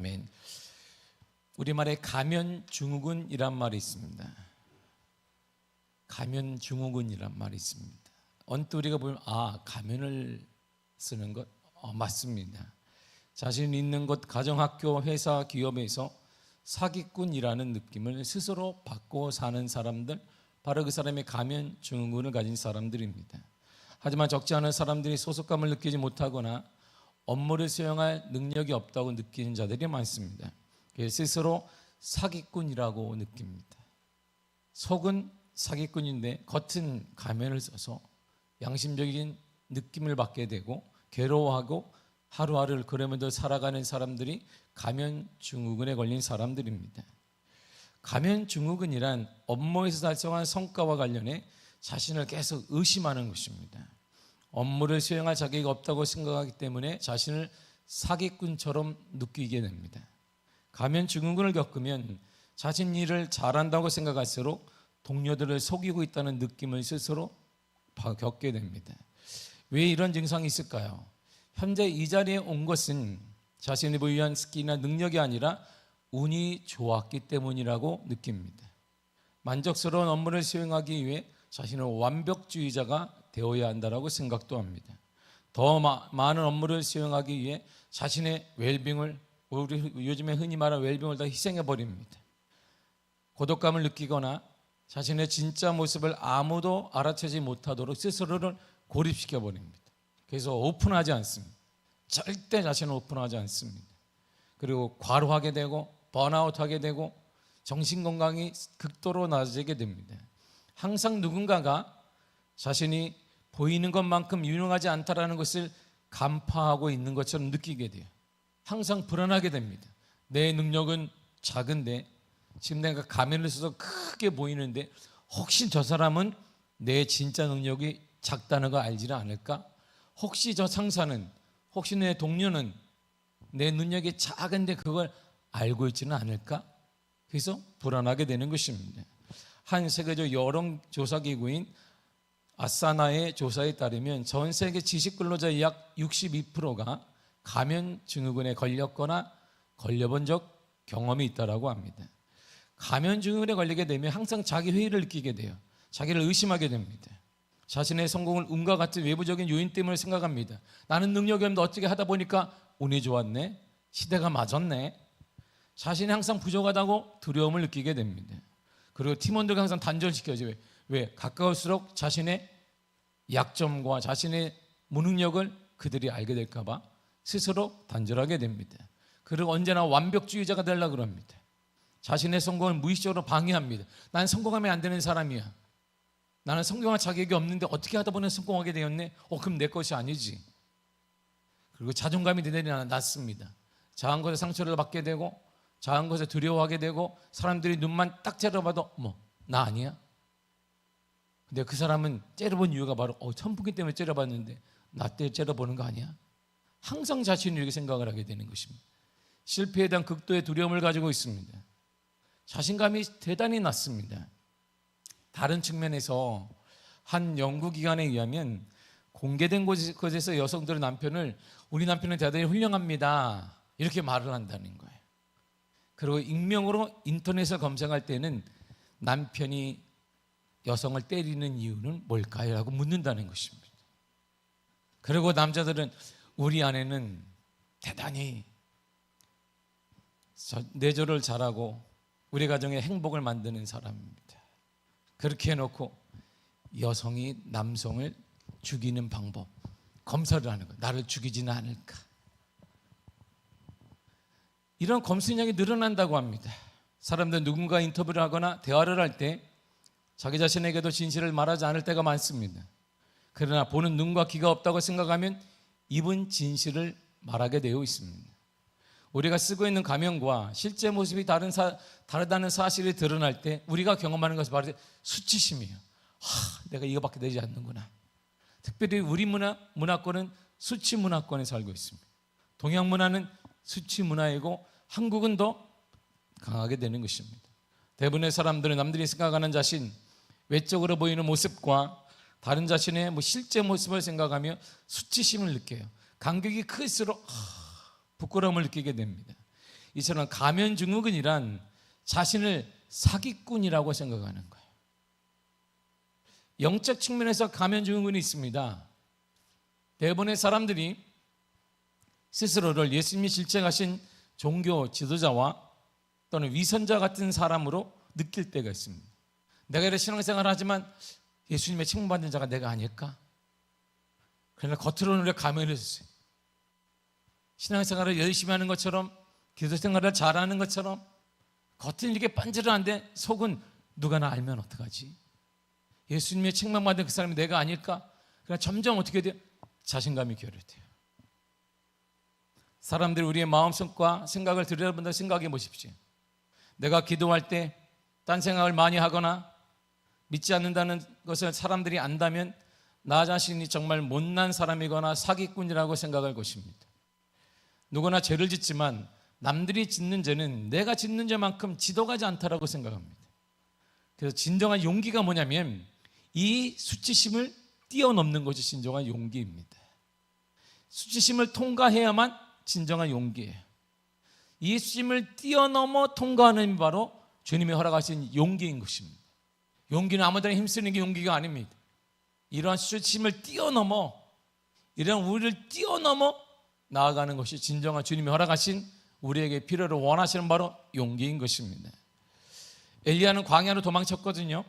아멘. 우리말에 가면증후군이란 말이 있습니다. 가면증후군이란 말이 있습니다. 언뜻 우리가 보면 가면을 쓰는 것 맞습니다. 자신 있는 곳, 가정, 학교, 회사, 기업에서 사기꾼이라는 느낌을 스스로 받고 사는 사람들, 바로 그 사람의 가면증후군을 가진 사람들입니다. 하지만 적지 않은 사람들이 소속감을 느끼지 못하거나 업무를 수행할 능력이 없다고 느끼는 자들이 많습니다. 스스로 사기꾼이라고 느낍니다. 속은 사기꾼인데 겉은 가면을 써서 양심적인 느낌을 받게 되고 괴로워하고 하루하루를 그러면서 살아가는 사람들이 가면증후군에 걸린 사람들입니다. 가면증후군이란 업무에서 달성한 성과와 관련해 자신을 계속 의심하는 것입니다. 업무를 수행할 자격이 없다고 생각하기 때문에 자신을 사기꾼처럼 느끼게 됩니다. 가면증후군을 겪으면 자신 일을 잘한다고 생각할수록 동료들을 속이고 있다는 느낌을 스스로 겪게 됩니다. 왜 이런 증상이 있을까요? 현재 이 자리에 온 것은 자신이 보유한 스킬이나 능력이 아니라 운이 좋았기 때문이라고 느낍니다. 만족스러운 업무를 수행하기 위해 자신은 완벽주의자가 되어야 한다고 생각도 합니다. 더 많은 업무를 수행하기 위해 자신의 웰빙을, 우리 요즘에 흔히 말하는 웰빙을 다 희생해 버립니다. 고독감을 느끼거나 자신의 진짜 모습을 아무도 알아채지 못하도록 스스로를 고립시켜 버립니다. 그래서 오픈하지 않습니다. 절대 자신을 오픈하지 않습니다. 그리고 과로하게 되고 번아웃하게 되고 정신건강이 극도로 낮아지게 됩니다. 항상 누군가가 자신이 보이는 것만큼 유능하지 않다라는 것을 간파하고 있는 것처럼 느끼게 돼요. 항상 불안하게 됩니다. 내 능력은 작은데 지금 내가 가면을 써서 크게 보이는데 혹시 저 사람은 내 진짜 능력이 작다는 거 알지는 않을까? 혹시 저 상사는, 혹시 내 동료는 내 능력이 작은데 그걸 알고 있지는 않을까? 그래서 불안하게 되는 것입니다. 한 세계적 여론조사기구인 아사나의 조사에 따르면 전 세계 지식근로자의 약 62%가 가면증후군에 걸렸거나 걸려본 적 경험이 있다고 합니다. 가면증후군에 걸리게 되면 항상 자기 회의를 느끼게 돼요. 자기를 의심하게 됩니다. 자신의 성공을 운과 같은 외부적인 요인 때문에 생각합니다. 나는 능력이 없는데 어떻게 하다 보니까 운이 좋았네, 시대가 맞았네. 자신이 항상 부족하다고 두려움을 느끼게 됩니다. 그리고 팀원들과 항상 단절시켜줘요. 왜? 가까울수록 자신의 약점과 자신의 무능력을 그들이 알게 될까 봐 스스로 단절하게 됩니다. 그리고 언제나 완벽주의자가 되려고 합니다. 자신의 성공을 무의식적으로 방해합니다. 난 성공하면 안 되는 사람이야. 나는 성공할 자격이 없는데 어떻게 하다 보니 성공하게 되었네? 그럼 내 것이 아니지. 그리고 자존감이 대단히 낮습니다. 작은 것에 상처를 받게 되고 작은 것에 두려워하게 되고 사람들이 눈만 딱 째려봐도 나 아니야? 근데 그 사람은 째려본 이유가 바로 천풍기 때문에 째려봤는데 나 때 째려보는 거 아니야? 항상 자신이 이렇게 생각을 하게 되는 것입니다. 실패에 대한 극도의 두려움을 가지고 있습니다. 자신감이 대단히 낮습니다. 다른 측면에서 한 연구기관에 의하면 공개된 곳에서 여성들의 남편을 우리 남편은 대단히 훌륭합니다 이렇게 말을 한다는 거예요. 그리고 익명으로 인터넷을 검색할 때는 남편이 여성을 때리는 이유는 뭘까요? 라고 묻는다는 것입니다. 그리고 남자들은 우리 아내는 대단히 내조를 잘하고 우리 가정의 행복을 만드는 사람입니다. 그렇게 해놓고 여성이 남성을 죽이는 방법 검사를 하는 거예요. 나를 죽이지는 않을까. 이런 검수량이 늘어난다고 합니다. 사람들은 누군가 인터뷰를 하거나 대화를 할 때 자기 자신에게도 진실을 말하지 않을 때가 많습니다. 그러나 보는 눈과 귀가 없다고 생각하면 입은 진실을 말하게 되어 있습니다. 우리가 쓰고 있는 가면과 실제 모습이 다르다는 사실이 드러날 때 우리가 경험하는 것은 바로 수치심이에요. 내가 이거밖에 되지 않는구나. 특별히 우리 문화권은 수치 문화권에 살고 있습니다. 동양 문화는 수치 문화이고 한국은 더 강하게 되는 것입니다. 대부분의 사람들은 남들이 생각하는 자신, 외적으로 보이는 모습과 다른 자신의 실제 모습을 생각하며 수치심을 느껴요. 간격이 클수록 부끄러움을 느끼게 됩니다. 이처럼 가면증후군이란 자신을 사기꾼이라고 생각하는 거예요. 영적 측면에서 가면증후군이 있습니다. 대부분의 사람들이 스스로를 예수님이 실제하신 종교 지도자와 또는 위선자 같은 사람으로 느낄 때가 있습니다. 내가 이렇게 신앙생활을 하지만 예수님의 책망받는 자가 내가 아닐까? 그러나 겉으로는 우리가 가면을 했어요. 신앙생활을 열심히 하는 것처럼, 기도생활을 잘하는 것처럼 겉은 이렇게 반질한데 속은 누가 나 알면 어떡하지? 예수님의 책망받는 그 사람이 내가 아닐까? 그러나 점점 어떻게 돼요? 자신감이 결여돼요. 사람들이 우리의 마음속과 생각을 들여다본다 생각해 보십시오. 내가 기도할 때 딴 생각을 많이 하거나 믿지 않는다는 것을 사람들이 안다면 나 자신이 정말 못난 사람이거나 사기꾼이라고 생각할 것입니다. 누구나 죄를 짓지만 남들이 짓는 죄는 내가 짓는 죄만큼 지독하지 않다라고 생각합니다. 그래서 진정한 용기가 뭐냐면 이 수치심을 뛰어넘는 것이 진정한 용기입니다. 수치심을 통과해야만 진정한 용기예요. 이 수치심을 뛰어넘어 통과하는 힘이 바로 주님이 허락하신 용기인 것입니다. 용기는 아무데나 힘쓰는 게 용기가 아닙니다. 이러한 수치심을 뛰어넘어, 이런 우리를 뛰어넘어 나아가는 것이 진정한 주님이 허락하신 우리에게 필요로 원하시는 바로 용기인 것입니다. 엘리야는 광야로 도망쳤거든요.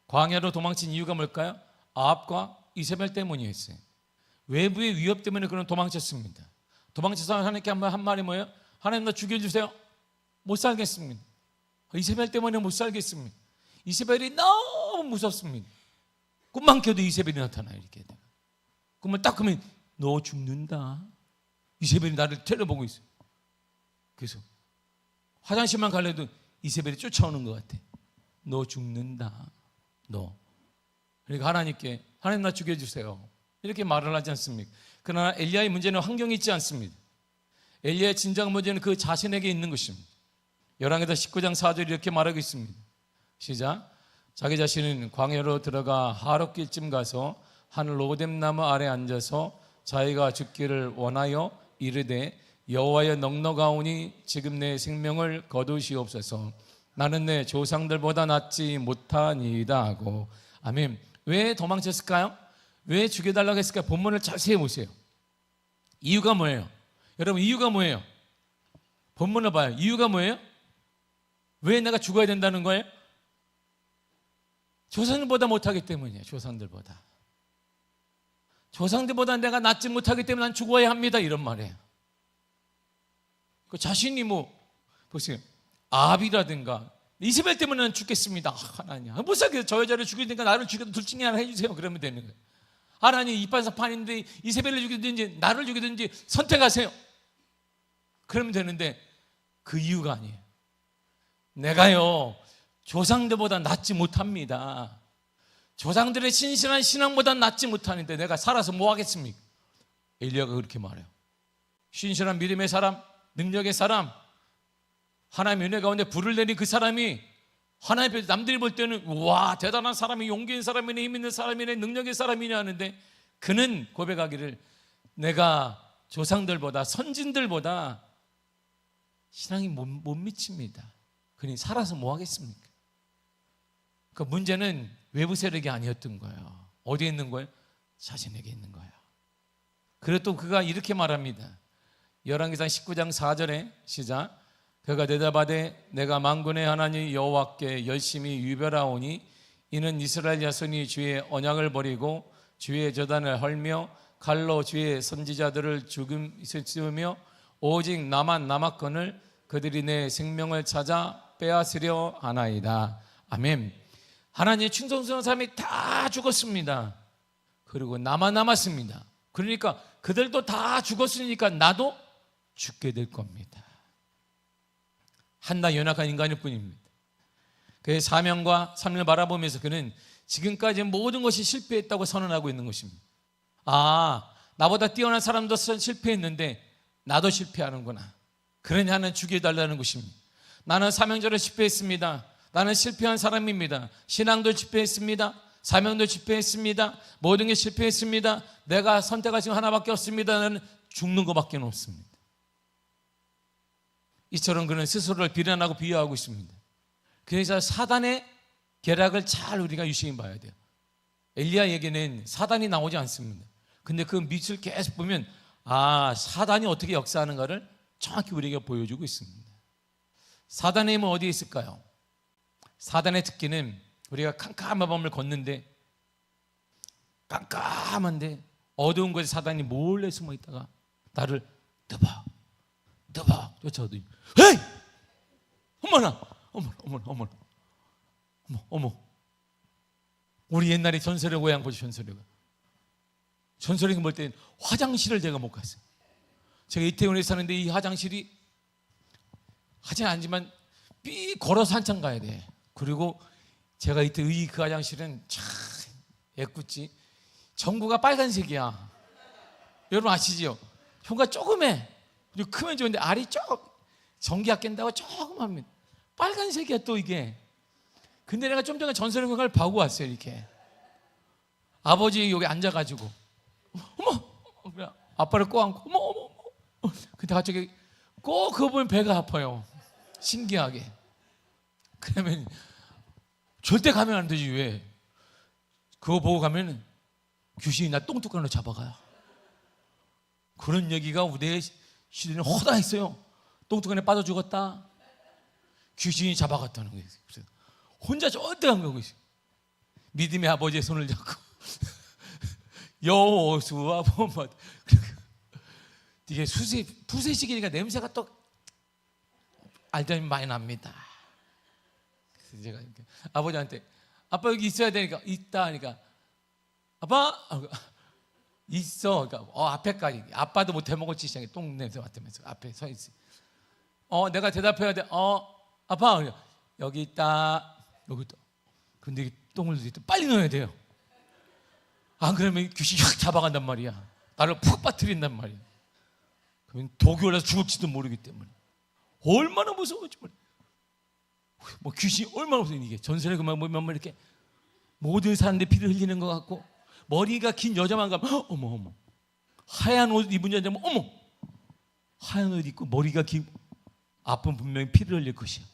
광야로 도망친 이유가 뭘까요? 아합과 이세벨 때문이었어요. 외부의 위협 때문에 그는 도망쳤습니다. 도망쳐서 하나님께 한 말이 뭐예요? 하나님 나 죽여주세요. 못 살겠습니다. 이세벨 때문에 못 살겠습니다. 이세벨이 너무 무섭습니다. 꿈만 껴도 이세벨이 나타나요. 이렇게 꿈을 딱 보면 너 죽는다. 이세벨이 나를 째려보고 있어요. 그래서 화장실만 갈래도 이세벨이 쫓아오는 것 같아. 너 죽는다. 너. 그러니까 하나님께 하나님 나 죽여주세요. 이렇게 말을 하지 않습니까? 그러나 엘리야의 문제는 환경이 있지 않습니다. 엘리야의 진정한 문제는 그 자신에게 있는 것입니다. 열왕기상 19장 4절이 이렇게 말하고 있습니다. 시작. 자기 자신은 광야로 들어가 하룻길쯤 가서 한 로뎀나무 아래 앉아서 자기가 죽기를 원하여 이르되 여호와여 넉넉하오니 지금 내 생명을 거두시옵소서. 나는 내 조상들보다 낫지 못하니이다 하고. 아멘. 왜 도망쳤을까요? 왜 죽여달라고 했을까요? 본문을 자세히 보세요. 이유가 뭐예요? 여러분 이유가 뭐예요? 본문을 봐요. 이유가 뭐예요? 왜 내가 죽어야 된다는 거예요? 조상들보다 못하기 때문이에요. 조상들보다 내가 낫지 못하기 때문에 난 죽어야 합니다. 이런 말이에요. 그 자신이 보세요. 아합이라든가 이세벨 때문에 난 죽겠습니다. 하나님 못 살겠어요. 저 여자를 죽이든가 나를 죽여도 둘 중에 하나 해주세요. 그러면 되는 거예요. 하나님 이판사판인데 이세벨을 죽이든지 나를 죽이든지 선택하세요. 그러면 되는데 그 이유가 아니에요. 내가요 조상들보다 낫지 못합니다. 조상들의 신실한 신앙보다 낫지 못하는데 내가 살아서 뭐 하겠습니까? 엘리야가 그렇게 말해요. 신실한 믿음의 사람, 능력의 사람, 하나님의 은혜 가운데 불을 내린 그 사람이 하나님 앞에 남들이 볼 때는 와 대단한 사람이, 용기 있는 사람이네, 힘 있는 사람이네, 능력의 사람이냐 하는데 그는 고백하기를 내가 조상들보다 선진들보다 신앙이 못 미칩니다. 그니 살아서 뭐 하겠습니까? 그 문제는 외부 세력이 아니었던 거예요. 어디에 있는 거예요? 자신에게 있는 거예요. 그리고 또 그가 이렇게 말합니다. 열왕기상 19장 4절에 시작. 그가 대답하되 내가 만군의 하나님 여호와께 열심히 유별하오니 이는 이스라엘 자손이 주의 언약을 버리고 주의 저단을 헐며 칼로 주의 선지자들을 죽이며 오직 나만 남았거늘 그들이 내 생명을 찾아 빼앗으려 하나이다. 아멘. 하나님의 충성스러운 사람이 다 죽었습니다. 그리고 나만 남았습니다. 그러니까 그들도 다 죽었으니까 나도 죽게 될 겁니다. 한낱 연약한 인간일 뿐입니다. 그의 사명과 삶을 바라보면서 그는 지금까지 모든 것이 실패했다고 선언하고 있는 것입니다. 아, 나보다 뛰어난 사람도 실패했는데 나도 실패하는구나. 그러니 하나는 죽여달라는 것입니다. 나는 사명자로 실패했습니다. 나는 실패한 사람입니다. 신앙도 실패했습니다. 사명도 실패했습니다. 모든 게 실패했습니다. 내가 선택할 수 하나밖에 없습니다. 나는 죽는 것밖에 없습니다. 이처럼 그는 스스로를 비난하고 비하하고 있습니다. 그래서 사단의 계략을 잘 우리가 유심히 봐야 돼요. 엘리야에게는 사단이 나오지 않습니다. 근데 그 밑을 계속 보면 사단이 어떻게 역사하는가를 정확히 우리에게 보여주고 있습니다. 사단의 힘은 어디에 있을까요? 사단의 특기는 우리가 캄캄한 밤을 걷는데 깜깜한데 어두운 곳에 사단이 몰래 숨어 있다가 나를 뜨박 쫓아오더니 헤이! 어머나 어머 우리 옛날에 전설의 고향 보죠. 전설의 볼 때는 화장실을 제가 못 갔어요. 제가 이태원에 사는데 이 화장실이 하지 않지만 삐 걸어서 한참 가야 돼. 그리고 제가 이때 그 화장실은 참 애꿎지 전구가 빨간색이야. 여러분 아시죠? 전구가 조그매. 그리고 크면 좋은데 알이 전기가 깬다고 조그맣습니다. 빨간색이야 또 이게. 근데 내가 좀 전에 전설의 공간을 봐고 왔어요. 이렇게 아버지 여기 앉아가지고 어머 아빠를 꼭 안고 어머 근데 갑자기 꼭 그거 보면 배가 아파요. 신기하게. 그러면 절대 가면 안 되지. 왜? 그거 보고 가면 귀신이 나 똥뚜껑으로 잡아가요. 그런 얘기가 우리의 시대는 허다했어요. 똥뚜껑에 빠져 죽었다. 귀신이 잡아갔다는 거예요. 혼자 절대 안 가고 있어요. 믿음의 아버지의 손을 잡고 여호수아 보면 이게 푸세식이니까 냄새가 또 알더니 많이 납니다. 그래서 제가 이렇게 아버지한테 아빠 여기 있어야 되니까 있다 하니까 아빠 있어. 그러니까 앞에까지 아빠도 못 해먹었지 시장에 똥 냄새 맡으면서 앞에 서 있어. 내가 대답해야 돼. 아빠 여기 있다. 여기 있다. 근데 이게 똥을 넣을 때 빨리 넣어야 돼요. 안 그러면 귀신이 확 잡아간단 말이야. 나를 푹 빠뜨린단 말이야. 그러면 독이 올라서 죽을지도 모르기 때문에 얼마나 무서운지 몰라. 뭐 귀신이 얼마나 무서운 이게 전설에 그만 보면 이렇게 모든 사람들 피를 흘리는 것 같고 머리가 긴 여자만 가면 어머 하얀 옷 입은 여자면 어머 하얀 옷 입고 머리가 긴 아픈 분명히 피를 흘릴 것이야.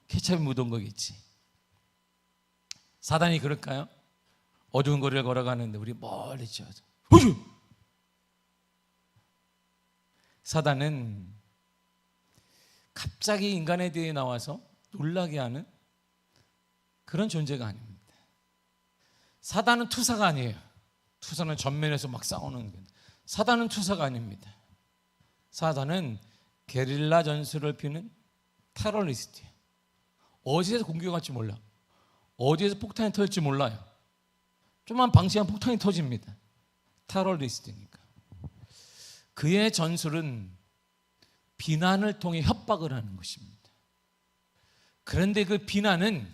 케찹이 묻은 거겠지. 사단이 그럴까요? 어두운 거리를 걸어가는데 우리 멀리 지어서 사단은 갑자기 인간에 대해 나와서 놀라게 하는 그런 존재가 아닙니다. 사단은 투사가 아니에요. 투사는 전면에서 막 싸우는 거예요. 사단은 투사가 아닙니다. 사단은 게릴라 전술을 피는 테러리스트예요. 어디에서 공격할지 몰라. 어디에서 폭탄이 터질지 몰라요. 좀만 방치하면 폭탄이 터집니다. 테러리스트니까. 그의 전술은 비난을 통해 협박을 하는 것입니다. 그런데 그 비난은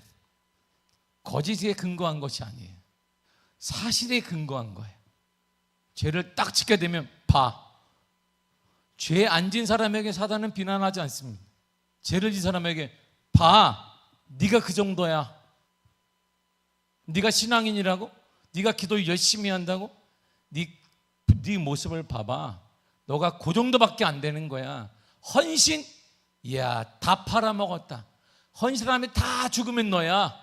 거짓에 근거한 것이 아니에요. 사실에 근거한 거예요. 죄를 딱 짓게 되면 죄 안 진 사람에게 사단은 비난하지 않습니다. 죄를 진 사람에게 네가 그 정도야. 네가 신앙인이라고? 네가 기도 열심히 한다고? 네 모습을 봐봐. 너가 그 정도밖에 안 되는 거야. 헌신? 이야, 다 팔아먹었다. 헌신하면 다 죽으면 너야.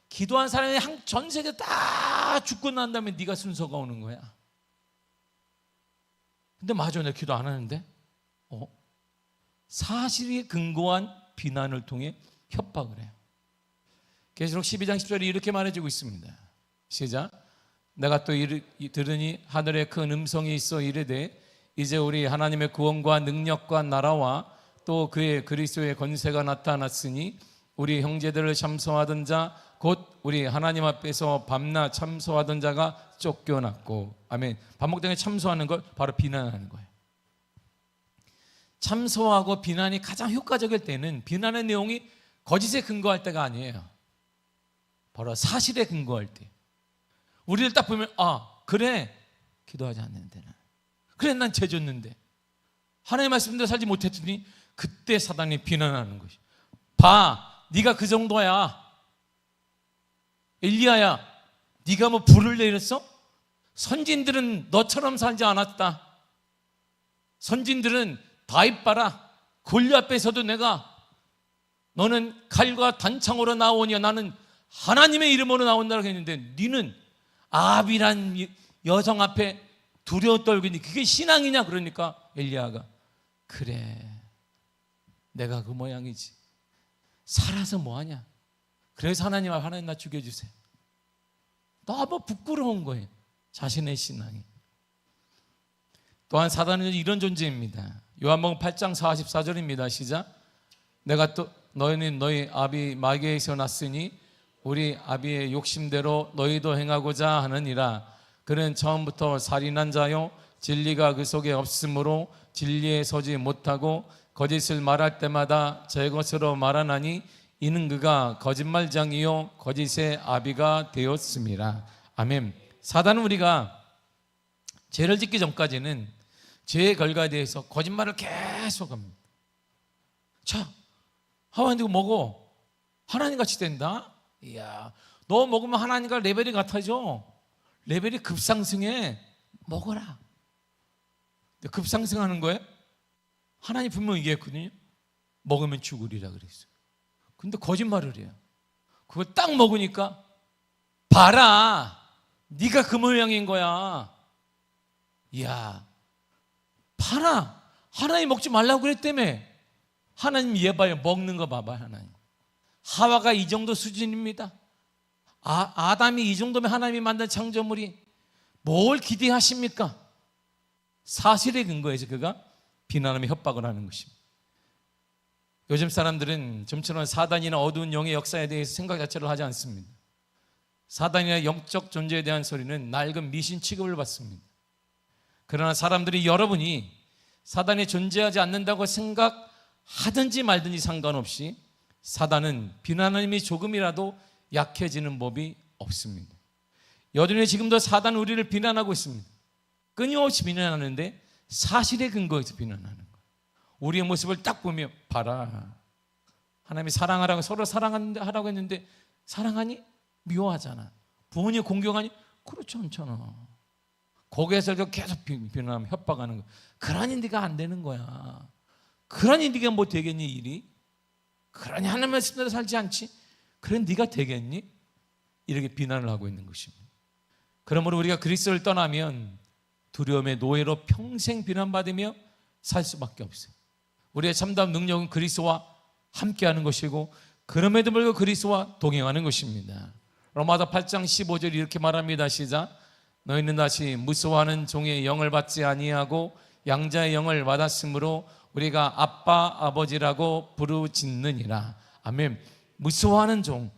기도한 사람이 전 세계 다 죽고 난 다음에 네가 순서가 오는 거야. 근데 맞아, 내가 기도 안 하는데? 사실에 근거한 비난을 통해 협박을 해요. 계시록 12장 10절에 이렇게 말해주고 있습니다. 시작. 내가 또 들으니 하늘에 큰 음성이 있어 이르되 이제 우리 하나님의 구원과 능력과 나라와 또 그의 그리스도의 권세가 나타났으니 우리 형제들을 참소하던 자 곧 우리 하나님 앞에서 밤낮 참소하던 자가 쫓겨났고. 아멘. 반복되게 참소하는 걸 바로 비난하는 거예요. 참소하고 비난이 가장 효과적일 때는 비난의 내용이 거짓에 근거할 때가 아니에요. 바로 사실에 근거할 때. 우리를 딱 보면 그래 기도하지 않는데 그래 난 죄 졌는데 하나님의 말씀대로 살지 못했더니 그때 사단이 비난하는 것이 네가 그 정도야. 엘리야야 네가 뭐 불을 내렸어? 선진들은 너처럼 살지 않았다. 선진들은 다윗 봐라, 골리앗 앞에서도 내가 너는 칼과 단창으로 나오니 나는 하나님의 이름으로 나온다고 했는데 니는 아합이란 여성 앞에 두려워 떨고 있니? 그게 신앙이냐? 그러니까 엘리야가 그래, 내가 그 모양이지. 살아서 뭐하냐? 그래서 하나님 나 죽여주세요. 너무 부끄러운 거예요, 자신의 신앙이. 또한 사단은 이런 존재입니다. 요한복음 8장 44절입니다. 시작. 내가 또 너희는 너희 아비 마귀에서 났으니 우리 아비의 욕심대로 너희도 행하고자 하느니라. 그는 처음부터 살인한 자요 진리가 그 속에 없으므로 진리에 서지 못하고 거짓을 말할 때마다 제 것으로 말하나니 이는 그가 거짓말장이요 거짓의 아비가 되었습니다. 아멘. 사단은 우리가 죄를 짓기 전까지는 죄의 결과에 대해서 거짓말을 계속 합니다. 자, 하와이 이거 먹어, 하나님같이 된다? 이야, 너 먹으면 하나님과 레벨이 같아져. 레벨이 급상승해. 먹어라. 급상승하는 거예요? 하나님 분명 얘기했거든요. 먹으면 죽으리라 그랬어요. 근데 거짓말을 해요. 그거 딱 먹으니까 봐라, 네가 그 모양인 거야. 이야, 봐라, 하나님 먹지 말라고 그랬다며. 하나님 얘 봐요, 먹는 거 봐봐. 하나님, 하와가 이 정도 수준입니다. 아담이 이 정도면 하나님이 만든 창조물이 뭘 기대하십니까? 사실에 근거해서 그가 비난하며 협박을 하는 것입니다. 요즘 사람들은 좀처럼 사단이나 어두운 영의 역사에 대해서 생각 자체를 하지 않습니다. 사단이나 영적 존재에 대한 소리는 낡은 미신 취급을 받습니다. 그러나 사람들이, 여러분이 사단이 존재하지 않는다고 생각하든지 말든지 상관없이 사단은 비난함이 조금이라도 약해지는 법이 없습니다. 여전히 지금도 사단은 우리를 비난하고 있습니다. 끊임없이 비난하는데 사실에 근거해서 비난하는 거예요. 우리의 모습을 딱 보면 봐라, 하나님이 사랑하라고, 서로 사랑하라고 했는데 사랑하니? 미워하잖아. 부모님 공경하니? 그렇지 않잖아. 거기에서 계속 비난하면 협박하는 거야. 그러니 네가 안 되는 거야. 그러니 네가 뭐 되겠니 일이? 그러니 하나님 말씀대로 살지 않지? 그래 네가 되겠니? 이렇게 비난을 하고 있는 것입니다. 그러므로 우리가 그리스도를 떠나면 두려움의 노예로 평생 비난받으며 살 수밖에 없어요. 우리의 참다운 능력은 그리스도와 함께하는 것이고 그럼에도 불구하고 그리스도와 동행하는 것입니다. 로마서 8장 15절 이렇게 말합니다. 시작. 너희는 다시 무서워하는 종의 영을 받지 아니하고 양자의 영을 받았으므로 우리가 아빠 아버지라고 부르짖느니라. 아멘. 무서워하는 종,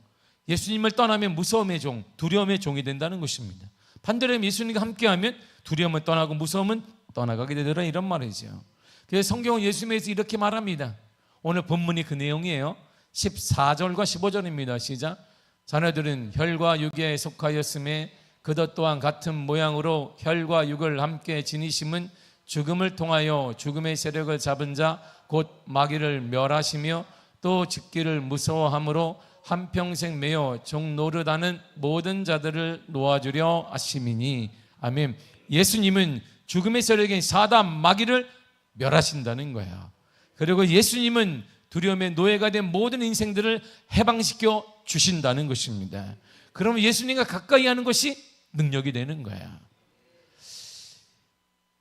예수님을 떠나면 무서움의 종, 두려움의 종이 된다는 것입니다. 반대로 예수님과 함께하면 두려움은 떠나고 무서움은 떠나가게 되더라, 이런 말이죠. 그래서 성경은 예수님에서 이렇게 말합니다. 오늘 본문이 그 내용이에요. 14절과 15절입니다. 시작. 자네들은 혈과 육에 속하였음에 그것 또한 같은 모양으로 혈과 육을 함께 지니심은 죽음을 통하여 죽음의 세력을 잡은 자 곧 마귀를 멸하시며 또 죽기를 무서워함으로 한평생 매여 종 노릇하는 모든 자들을 놓아주려 하심이니. 아멘. 예수님은 죽음의 세력인 사단 마귀를 멸하신다는 거야. 그리고 예수님은 두려움의 노예가 된 모든 인생들을 해방시켜 주신다는 것입니다. 그러면 예수님과 가까이 하는 것이 능력이 되는 거야.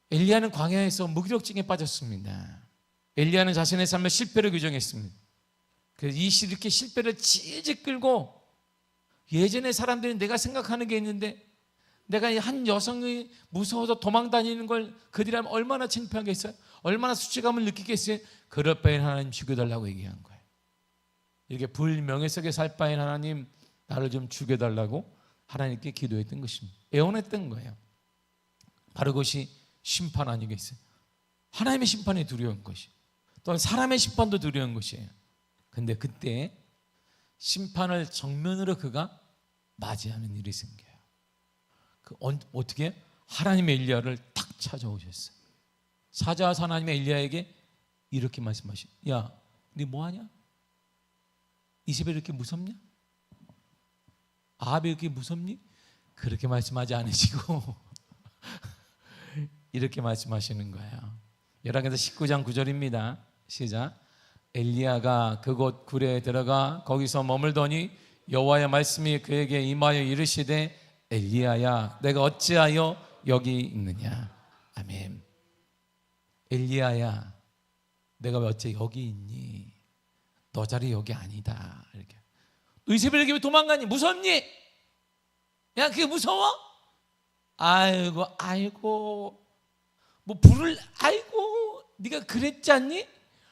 엘리야는 광야에서 무기력증에 빠졌습니다. 엘리야는 자신의 삶의 실패를 규정했습니다. 그래서 이렇게 실패를 질질 끌고, 예전에 사람들이 내가 생각하는 게 있는데 내가 한 여성이 무서워서 도망다니는 걸 그들이 하면 얼마나 창피하겠어요? 얼마나 수치감을 느끼겠어요? 그럴 바엔 하나님 죽여달라고 얘기한 거예요. 이렇게 불명예 속에 살 바엔 하나님 나를 좀 죽여달라고 하나님께 기도했던 것입니다. 애원했던 거예요. 바로 그것이 심판 아니겠어요? 하나님의 심판이 두려운 것이, 또한 사람의 심판도 두려운 것이에요. 근데 그때 심판을 정면으로 그가 맞이하는 일이 생겨요. 어떻게? 하나님의 엘리야를 탁 찾아오셨어요. 사자와서 하나님의 엘리야에게 이렇게 말씀하시죠. 야, 네 뭐하냐? 이세벨 이렇게 무섭냐? 아합이 이렇게 무섭니? 그렇게 말씀하지 않으시고 이렇게 말씀하시는 거예요. 열왕기서 19장 9절입니다. 시작. 엘리야가 그곳 굴에 들어가 거기서 머물더니 여호와의 말씀이 그에게 임하여 이르시되 엘리야야 내가 어찌하여 여기 있느냐. 아멘. 엘리야야 내가 왜 어째 여기 있니? 너 자리 여기 아니다. 이렇게. 너 이세벨에게 왜 도망가니? 무섭니? 야 그게 무서워? 아이고 뭐 불을 아이고 네가 그랬지 않니?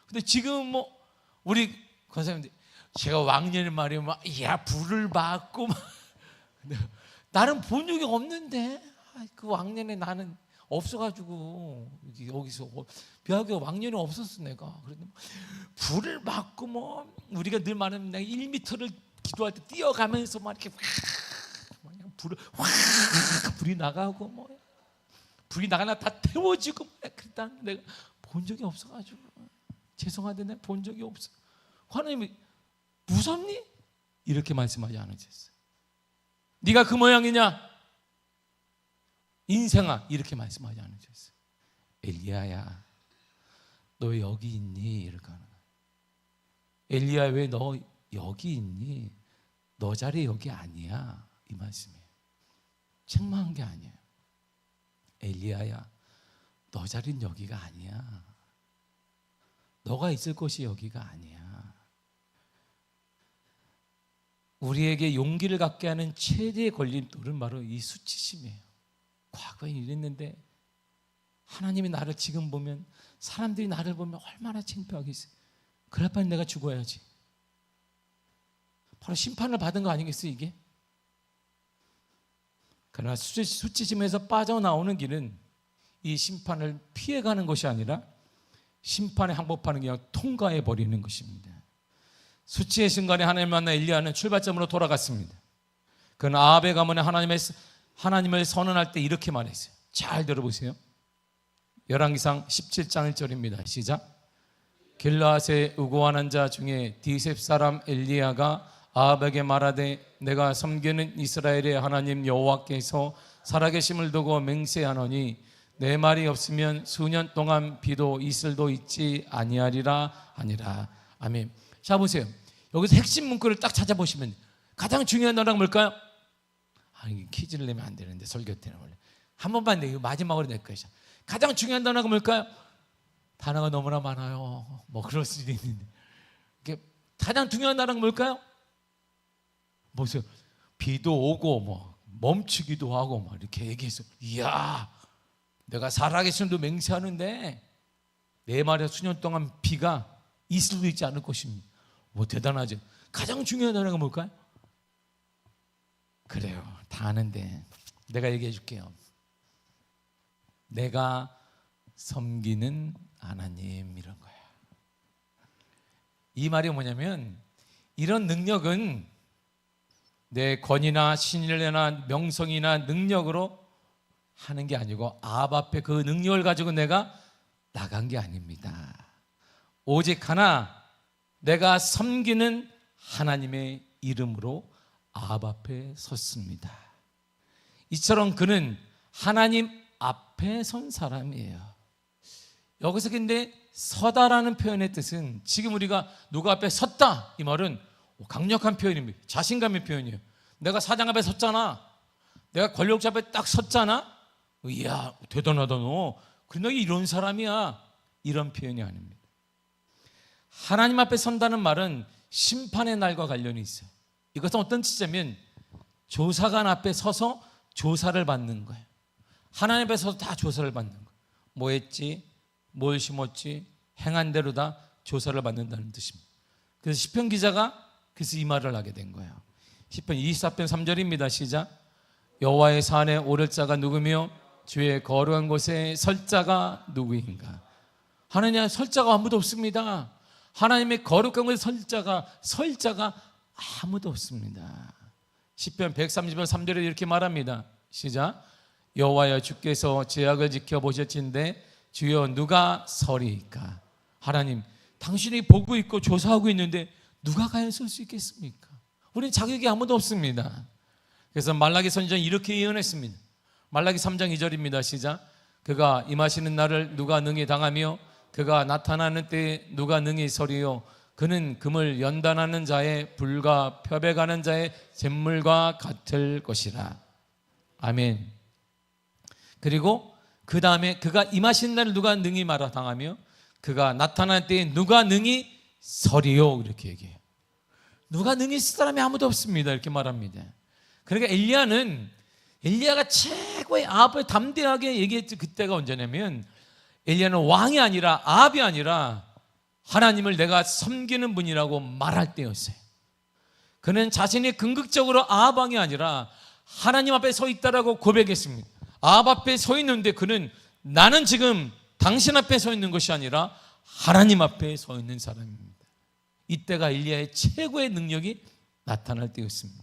근데 지금 뭐 우리 권사님들 제가 왕년에 말이면 야 불을 받고 나는 본 적이 없는데 그 왕년에 나는 없어가지고 여기서 벼하게 왕년에 없었어 내가. 그런데 불을 받고 뭐 우리가 늘 말하면 내가 1m를 기도할 때 뛰어가면서 막 이렇게 불을 불이 나가고 뭐 불이 나가나 다 태워지고 그랬다. 내가 본 적이 없어가지고 죄송한데 내가 본 적이 없어. 하나님이 무섭니? 이렇게 말씀하지 않으셨어요. 네가 그 모양이냐? 인생아 이렇게 말씀하지 않으셨어요. 엘리야야 너 왜 여기 있니? 이렇게 하는 거야. 엘리야 왜 너 여기 있니? 너 자리 여기 아니야. 이 말씀이에요. 책망한 게 아니에요. 엘리야야 너 자리는 여기가 아니야. 너가 있을 곳이 여기가 아니야. 우리에게 용기를 갖게 하는 최대의 걸림돌은 바로 이 수치심이에요. 과거에 이랬는데 하나님이 나를 지금 보면 사람들이 나를 보면 얼마나 창피하겠어요. 그럴 바엔 내가 죽어야지. 바로 심판을 받은 거 아니겠어요 이게? 그러나 수치심에서 빠져나오는 길은 이 심판을 피해가는 것이 아니라 심판에 항복하는 게 아니라 통과해 버리는 것입니다. 수치의 순간에 하나님을 만나 엘리야는 출발점으로 돌아갔습니다. 그는 아합의 가문에 하나님을 선언할 때 이렇게 말했어요. 잘 들어보세요. 열왕기상 17장 1절입니다. 시작. 길르앗에 우고하는 자 중에 디셉 사람 엘리야가 아합에게 말하되 내가 섬기는 이스라엘의 하나님 여호와께서 살아계심을 두고 맹세하노니 내 말이 없으면 수년 동안 비도 이슬도 있지 아니하리라 하니라. 아멘. 자 보세요. 여기서 핵심 문구를 딱 찾아보시면 가장 중요한 단어가 뭘까요? 퀴즈를 내면 안 되는데 설교 때는 원래 한 번만 내고 마지막으로 낼 거예요. 가장 중요한 단어가 뭘까요? 단어가 너무나 많아요. 뭐 그럴 수도 있는데 가장 중요한 단어가 뭘까요? 보세요. 비도 오고 뭐 멈추기도 하고 막 이렇게 얘기해서 이야 내가 살아계심도 맹세하는데 내 말에 수년 동안 비가 이슬도 있지 않을 것입니다. 뭐 대단하죠. 가장 중요한 단어가 뭘까요? 그래요. 다 아는데 내가 얘기해 줄게요. 내가 섬기는 하나님 이런 거야. 이 말이 뭐냐면 이런 능력은 내 권위나 신뢰나 명성이나 능력으로 하는 게 아니고 아합 앞에 그 능력을 가지고 내가 나간 게 아닙니다. 오직 하나 내가 섬기는 하나님의 이름으로 아합 앞에 섰습니다. 이처럼 그는 하나님 앞에 선 사람이에요. 여기서 근데 서다라는 표현의 뜻은 지금 우리가 누구 앞에 섰다 이 말은 강력한 표현입니다. 자신감의 표현이에요. 내가 사장 앞에 섰잖아. 내가 권력자 앞에 딱 섰잖아. 이야 대단하다 너. 그런데 이런 사람이야. 이런 표현이 아닙니다. 하나님 앞에 선다는 말은 심판의 날과 관련이 있어요. 이것은 어떤 뜻이냐면 조사관 앞에 서서 조사를 받는 거예요. 하나님 앞에 서서 다 조사를 받는 거예요. 뭐 했지? 뭘 심었지? 행한 대로 다 조사를 받는다는 뜻입니다. 그래서 시편 기자가 그래서 이 말을 하게 된 거예요. 시편 24편 3절입니다. 시작. 여호와의 산에 오를 자가 누구며 주의 거룩한 곳에 설 자가 누구인가? 하나님 설 자가 아무도 없습니다. 하나님의 거룩한 곳에 설 자가 아무도 없습니다. 시편 130편 3절에 이렇게 말합니다. 시작. 여호와여 주께서 죄악을 지켜보셨는데 주여 누가 서리이까? 하나님 당신이 보고 있고 조사하고 있는데 누가 과연 설 수 있겠습니까? 우리는 자격이 아무도 없습니다. 그래서 말라기 선지자는 이렇게 예언했습니다. 말라기 3장 2절입니다. 시작. 그가 임하시는 날을 누가 능히 당하며 그가 나타나는 때에 누가 능히 서리요. 그는 금을 연단하는 자의 불과 표백하는 자의 잿물과 같을 것이라. 아멘. 그리고 그 다음에 그가 임하시는 날을 누가 능히 당하며 그가 나타날 때에 누가 능히 서리요. 이렇게 얘기해요. 누가 능히 쓸 사람이 아무도 없습니다. 이렇게 말합니다. 그러니까 엘리야가 최고의 아합을 담대하게 얘기했지. 그때가 언제냐면 엘리야는 왕이 아니라 아합이 아니라 하나님을 내가 섬기는 분이라고 말할 때였어요. 그는 자신이 궁극적으로 아합 왕이 아니라 하나님 앞에 서 있다라고 고백했습니다. 아합 앞에 서 있는데 그는 나는 지금 당신 앞에 서 있는 것이 아니라 하나님 앞에 서 있는 사람입니다. 이때가 엘리야의 최고의 능력이 나타날 때였습니다.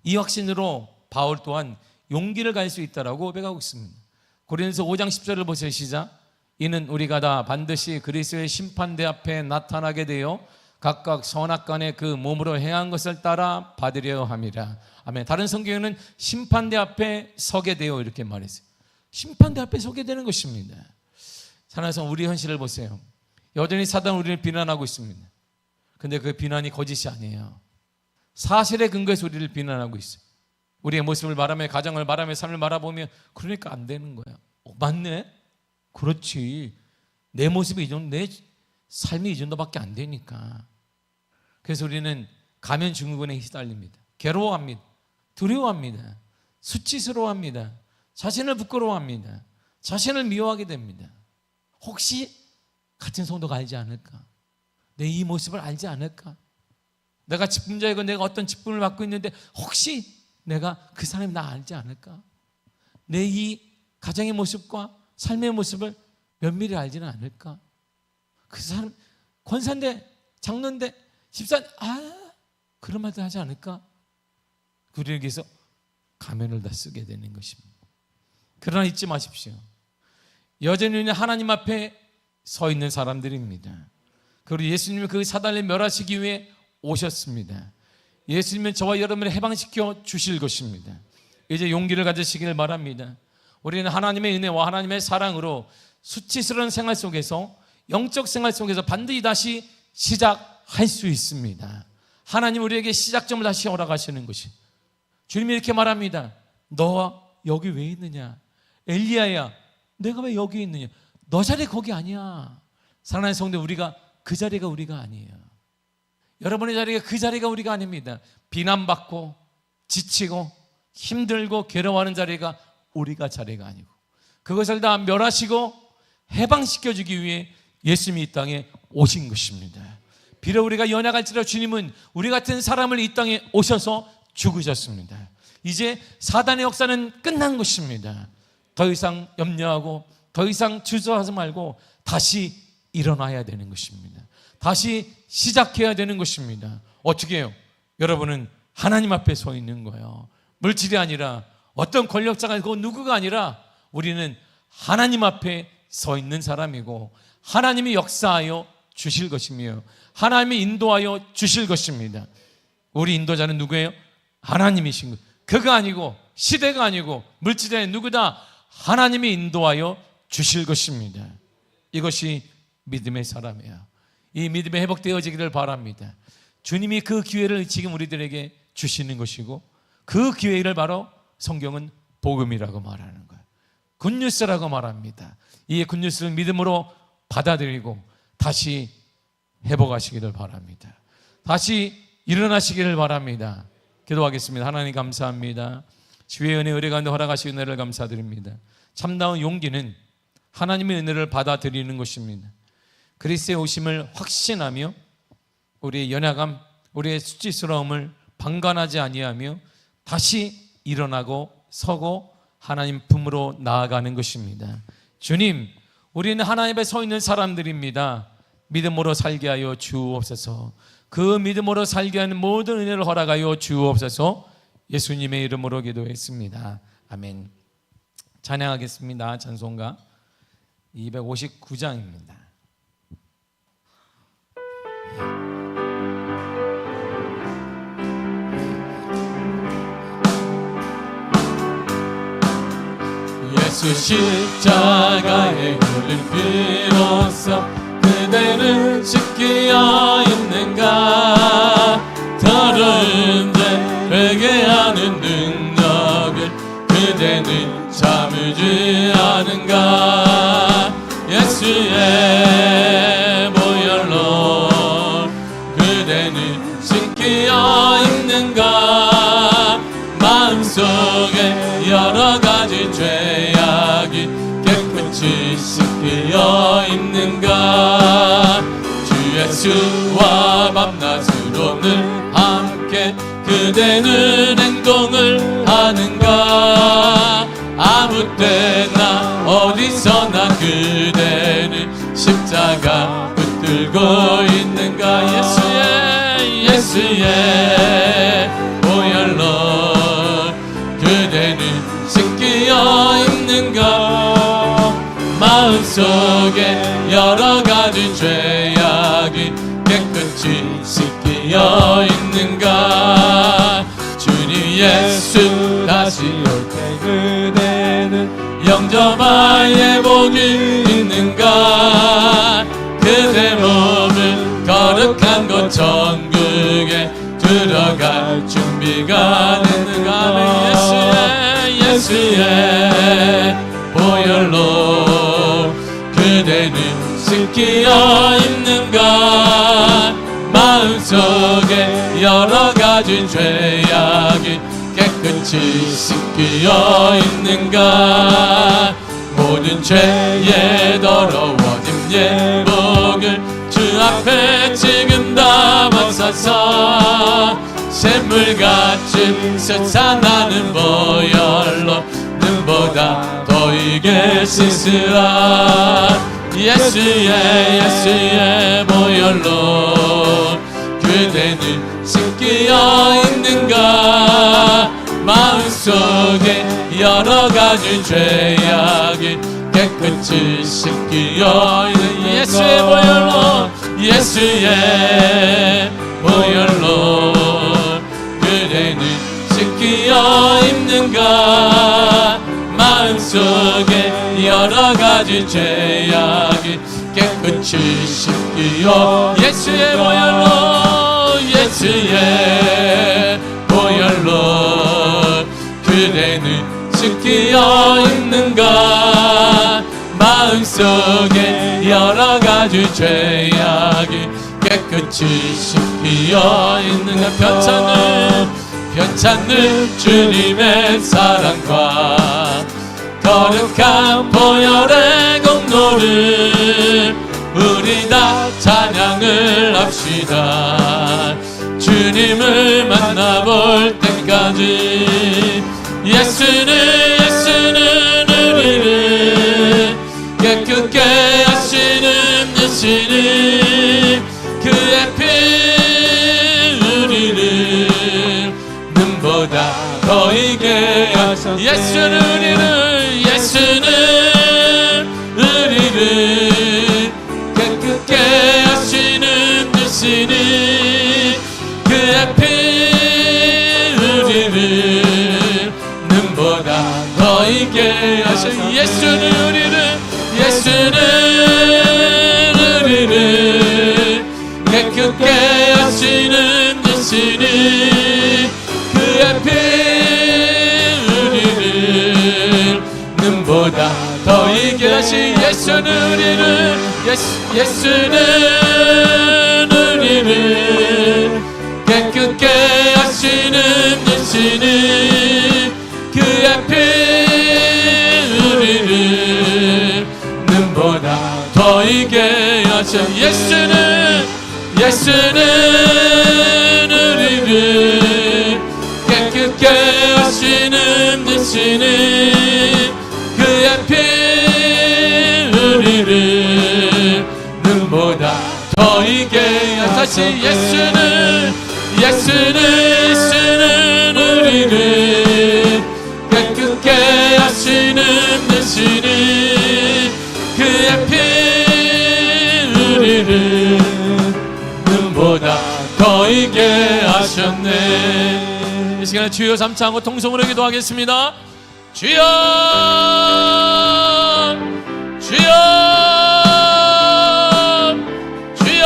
이 확신으로 바울 또한 용기를 가질 수 있다라고 고백하고 있습니다. 고린도서 5장 10절을 보세요. 시작. 이는 우리가 다 반드시 그리스도의 심판대 앞에 나타나게 되어 각각 선악간에 그 몸으로 행한 것을 따라 받으려 함이라. 아멘. 다른 성경에는 심판대 앞에 서게 되어 이렇게 말했어요. 심판대 앞에 서게 되는 것입니다. 사랑해서 우리 현실을 보세요. 여전히 사단은 우리를 비난하고 있습니다. 근데 그 비난이 거짓이 아니에요. 사실의 근거에서 우리를 비난하고 있어요. 우리의 모습을 말하며 가정을 말하며 삶을 말아보면 그러니까 안 되는 거야. 맞네? 그렇지. 내 모습이 이 정도, 내 삶이 이 정도밖에 안 되니까. 그래서 우리는 가면 증후군에 휘달립니다. 괴로워합니다. 두려워합니다. 수치스러워합니다. 자신을 부끄러워합니다. 자신을 미워하게 됩니다. 혹시 같은 성도가 알지 않을까? 내 이 모습을 알지 않을까? 내가 직분자이고 내가 어떤 직분을 받고 있는데 혹시 내가 그 사람이 나 알지 않을까? 내 이 가정의 모습과 삶의 모습을 면밀히 알지는 않을까? 그 사람 권사인데 장로인데 집사님 그런 말도 하지 않을까? 우리에게 위해서 가면을 다 쓰게 되는 것입니다. 그러나 잊지 마십시오. 여전히 하나님 앞에 서 있는 사람들입니다. 그리고 예수님이 그 사단을 멸하시기 위해 오셨습니다. 예수님은 저와 여러분을 해방시켜 주실 것입니다. 이제 용기를 가지시기를 바랍니다. 우리는 하나님의 은혜와 하나님의 사랑으로 수치스러운 생활 속에서 영적 생활 속에서 반드시 다시 시작할 수 있습니다. 하나님 우리에게 시작점을 다시 허락하시는 것이 주님이 이렇게 말합니다. 너 여기 왜 있느냐? 엘리야야 내가 왜 여기 있느냐? 너 자리 거기 아니야. 사랑하는 성도 우리가 그 자리가 우리가 아니에요. 여러분의 자리가 그 자리가 우리가 아닙니다. 비난받고 지치고 힘들고 괴로워하는 자리가 우리가 자리가 아니고 그것을 다 멸하시고 해방시켜주기 위해 예수님이 이 땅에 오신 것입니다. 비록 우리가 연약할지라도 주님은 우리 같은 사람을 이 땅에 오셔서 죽으셨습니다. 이제 사단의 역사는 끝난 것입니다. 더 이상 염려하고 더 이상 주저하지 말고 다시 일어나야 되는 것입니다. 다시 시작해야 되는 것입니다. 어떻게 해요? 여러분은 하나님 앞에 서 있는 거예요. 물질이 아니라 어떤 권력자가 그 누구가 아니라 우리는 하나님 앞에 서 있는 사람이고 하나님이 역사하여 주실 것이며 하나님이 인도하여 주실 것입니다. 우리 인도자는 누구예요? 하나님이신 것. 그가 아니고 시대가 아니고 물질이 누구다? 하나님이 인도하여 주실 것입니다. 이것이 믿음의 사람이에요. 이 믿음이 회복되어지기를 바랍니다. 주님이 그 기회를 지금 우리들에게 주시는 것이고 그 기회를 바로 성경은 복음이라고 말하는 거예요. 굿뉴스라고 말합니다. 이 굿뉴스를 믿음으로 받아들이고 다시 회복하시기를 바랍니다. 다시 일어나시기를 바랍니다. 기도하겠습니다. 하나님 감사합니다. 주의 은혜 의뢰 가운데 허락하신 은혜를 감사드립니다. 참다운 용기는 하나님의 은혜를 받아들이는 것입니다. 그리스도의 오심을 확신하며 우리의 연약함, 우리의 수치스러움을 방관하지 아니하며 다시 일어나고 서고 하나님 품으로 나아가는 것입니다. 주님, 우리는 하나님 앞에 서 있는 사람들입니다. 믿음으로 살게 하여 주옵소서. 그 믿음으로 살게 하는 모든 은혜를 허락하여 주옵소서. 예수님의 이름으로 기도했습니다. 아멘. 찬양하겠습니다. 찬송가 259장입니다. 예수 십자가에 흘린 피로써 그대는 씻기어 있는가? 더러운 죄 회개하는 능력을 그대는 참으지 않은가? 예수의 보혈로 그대는 씻기어 있는가? 마음속에 여러 가지 죄악이 깨끗이 씻기어 있는가? 주 예수와 밤낮으로 늘 함께 그대는 행동을 하는가? 아무 때나 어디서나 그대는 십자가 붙들고 있는가? 예수의 보혈로 그대는 씻기어 있는가? 마음속에 여러 가지 죄악이 깨끗이 씻기어 있는가? 주님 예수 다시 올 때 그대는 영접하에 복이 있는가? 그대 몸을 거룩한 곳 천국에 들어갈 준비가 됐는가? 예수의 보혈로 그대는 씻기어 있는가? 마음속에 여러 가지 죄악이 깨끗이 씻기어 있는가? 모든 죄의 더러워짐 예복을 주 앞에 지금 담아서서 샘물같이 솟아나는 보혈로 눈보다 더 이게 씻으라. 예수의 보혈로 그대는 씻기어 있는가? 마음속에 여러 가지 죄악이 깨끗이 씻기어 있는 예수의 보혈로 그대는 씻기어 있는가? 마음속에 여러 가지 죄악이 깨끗이 씻기어 예수의 보혈로 그대는 씻기어 있는가? 마음속에 여러 가지 죄악이 깨끗이 씻기어 있는가? 편찮는 주님의 사랑과 거룩한 보혈의 공로를 우리 다 찬양을 합시다. 주님을 만나볼 때까지 예수는 우리를 깨끗게 하시는 예수는 그의 피 우리를 눈보다 더 이게 하셨네. 예수는 우리를 깨끗게 하시는 예수는 그의 피 우리를 눈보다 더 있게 하셔. 예수는 우리를 깨끗게 하시는 예수는 그의 피 우리를 눈보다 더 있게 하시. 예수는 우리를 깨끗게 하시는 예수는 그의 피 우리를 눈보다 더 있게 하셔. 예수는 우리를 깨끗게 하시는 예수는 그의 피 우리를 눈보다 더 있게 하시. 예수는 우리를 깨끗게 하시는 예수는 그의 피 우리를 눈보다 더 있게 하셨네. 이 시간에 주여 삼창하고 통성으로 기도하겠습니다. 주여 주여 주여.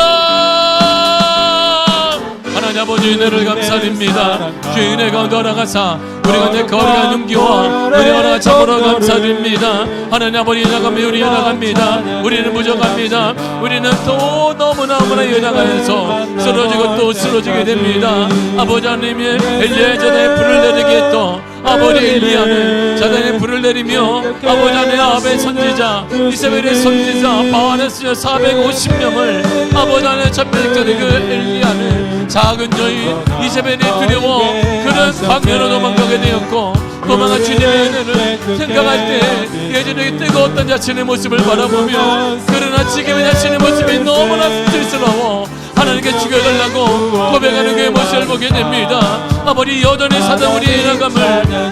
하나님 아버지 은혜를 감사드립니다. 주의 은혜 가운데 나가사 우리 가운데 거룩한 용기와 은혜와 참으로 감사드립니다. 하나님 아버지 연약하며 우리 연약합니다. 우리는 부족합니다. 우리는 또 너무나 연약하여서 쓰러지고 또 쓰러지게 됩니다. 아버지 하나님의 엘리야의 불을 내리게 또 아버지 엘리야는 자단의 불을 내리며 아버지 하나님 아벨 선지자 이세벨의 선지자 바알의 선지자 450명을 아버지 하나님 잡혀있던 그 엘리야는 작은 저희 이세벨이 두려워 그런 광야로 도망가게 되었고 도망한 주님의 은혜를 생각할 때 예전에 뜨거웠던 자신의 모습을 바라보며 그러나 지금의 자신의 모습이 너무나 스트레스러워 하나님께 죽여달라고 고백하는 그의 모습을 보게 됩니다. 아버지 여전히 사단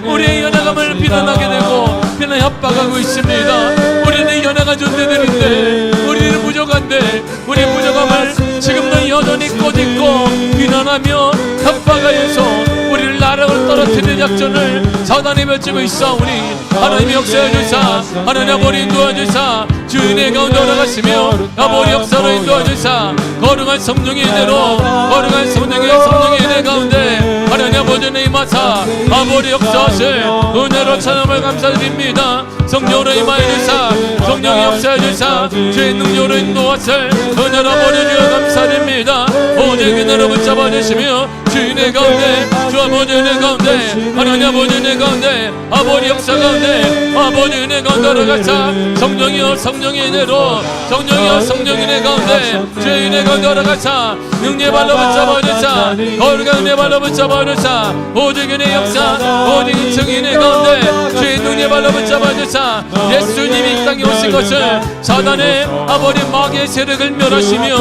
우리의 연약함을 비난하게 되고 비난 협박하고 있습니다. 우리는 연약한 존재들인데 우리는 부족한데 우리의 부족함을 지금도 여전히 꼬집고 비난하며 협박하여서 우리를 나락을 떨어뜨리는 작전을 사단이 펼치고 있사오니 하나님이 역사해 주사 하나님 아버지 인도해 주사 주인의 가운데 나가시며 아버지 역사로 인도해 주사 거룩한 성령의 은혜로 거룩한 성령의 은혜 가운데 하나님 아버지의 임하사 아버지 역사하실 은혜로 찬양을 감사드립니다. 성령으로 임하여 주사 성령의 역사해 주사 주의 능력으로 인도하실 은혜로 아버지 주여 감사드립니다. 오직 은혜로 붙잡아 주시며 주인의 가운데 주 아버지 은혜 가운데 하나님 아버지 은혜 가운데 아버지 역사 가운데 아버지 은혜 가운데 들어가사 성령이여 성령의 은혜로 성령이여 성령의 은혜 가운데 주의 은혜 가운데 들어가사 능력의 발로 붙잡아 주사 거룩한 은혜 발로 붙잡아 주사 오직 은혜 역사 오직 인성의 은혜 가운데 주의 능력의 발로 붙잡아 주사 예수님이 이 땅에 오신 것을 사단의 아버지 마귀의 세력을 멸하시며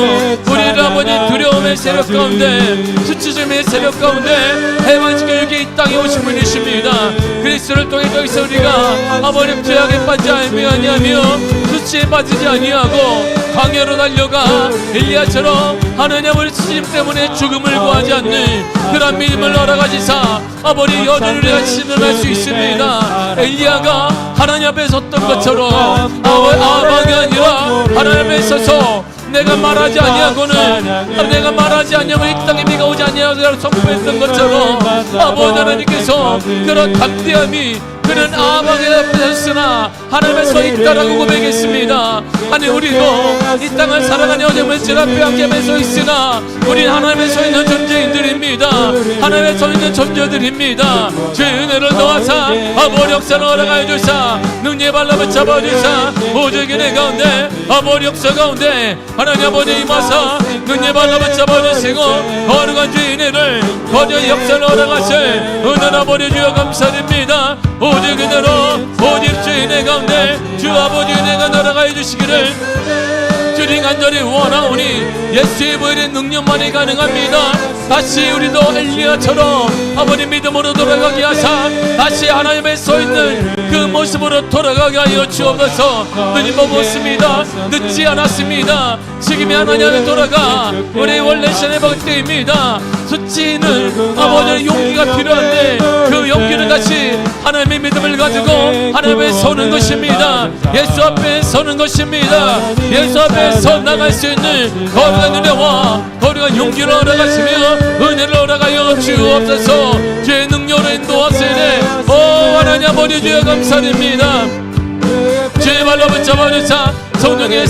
우리의 아버지 두려움의 세력 가운데 수치심의 세력 가운데 해방시켜 여기 이 땅에 오신 분이십니다. 그리스도를 통해 여기서 우리가 아버지 죄악에 빠지지 아니하며 수치에 빠지지 아니하고 광야로 달려가 엘리야처럼 하나님 아버지 수심 때문에 죽음을 구하지 않는 그런 믿음을 허락하시사 아버지 여전히 우리가 신원할 수 있습니다. 엘리야가 하나님 앞에 섰던 것처럼 아방이 아니라 하나님 앞에 서서 내가 말하지 아니하고는 내가 말하지 아니하면 이 땅에 비가 오지 아니하고 선포했던 것처럼 아버지 하나님께서 그런 담대함이 그는 아방에 앞에서으나 하나님의 서 있다라고 고백했습니다. 아니 우리도 이 땅을 살아가는 어제면 제 앞에 함께 서 있으나 우리는 하나님의 서 있는 존재인들입니다. 하나님의 서 있는 존재들입니다. 주의 은혜를 도와사 아버지 역사를 허락하여 주사 능력의 발로 붙잡아 주사 오직 은혜 가운데 아버지 역사 가운데 하나님 아버지 임하사 능력의 발로 붙잡아 주시고 거룩한 주의 은혜를 거룩한 역사를 허락하실 은혜를 아버지 주여 감사드립니다. 오직 은혜로 오직 주의 은혜 가운데 주 아버지 은혜가 날아가 주시기를 주님 간절히 원하오니 예수의 보혈의 능력만이 가능합니다. 다시 우리도 엘리야처럼 아버지 믿음으로 돌아가게 하사 다시 하나님의 서있는 그 모습으로 돌아가게 하여 주옵소서. 주님 보았습니다. 늦지 않았습니다. 지금이 하나님 앞에 돌아가 우리의 원래 신의 박대입니다. 수치는 아버지의 용기가 필요한데 그 용기는 다시 하나님의 믿음을 가지고 하나님 앞에 서는 것입니다. 예수 앞에 서는 것입니다. 예수 앞에 서 나갈 수 있는 거룩한 은혜와 거룩한 용기를 허락하시며 은혜를 허락하여 주옵소서. 주의 능력으로 인도하시네 오 하나님 아버지 주여 감사드립니다. 주의 발로 붙잡아 주사 성령의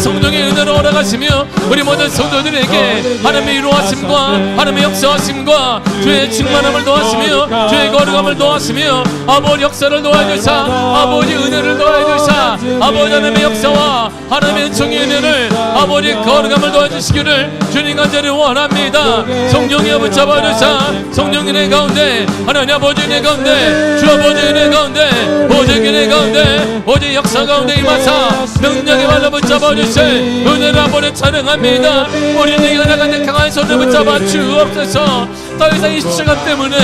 은혜로 허락하시며 우리 모든 성도들에게 하나님의 이루어하심과 하나님의 역사하심과 주의 충만함을 도와주시며 주의 거룩함을 도와주시며 아버지 역사를 도와주사 아버지 은혜를 도와주사 아버지 하나님의 역사와 하나님의 은총의 은혜를 아버지 거룩함을 도와주시기를 주님 간절히 원합니다. 성령의 붙잡아 주사 성령의 은혜 가운데 하나님 아버지 은혜 가운데 주 아버지 은혜 가운데 오직 은혜 가운데 오직 역사 가운데 임하사 능력의 발로 붙잡아주실 은혜를 한번에 찬양합니다. 우리는 연약한데 강한 손을 붙잡아 주옵소서. 더 이상 이 시간 때문에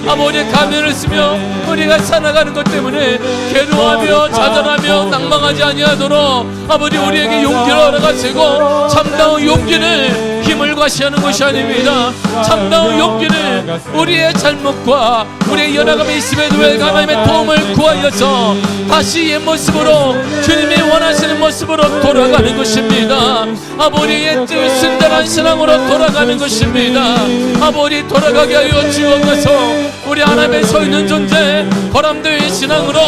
아버지의 가면을 쓰며 우리가 살아가는 것 때문에 괴로워하며 좌절하며 낭망하지 아니하도록 아버지 우리에게 용기를 허락하시고 참다운 용기를 힘을 것이 하는 것이 아닙니다. 참다운 용기를 우리의 잘못과 우리의 연약함이 있음에도 불구하고 하나님의 도움을 구하여서 다시 옛 모습으로 주님이 원하시는 모습으로 돌아가는 것입니다. 아버지의 순전한 신앙으로 돌아가는 것입니다. 아버지 돌아가게 하여 주옵소서. 우리 하나님의 서 있는 존재 거람되의 신앙으로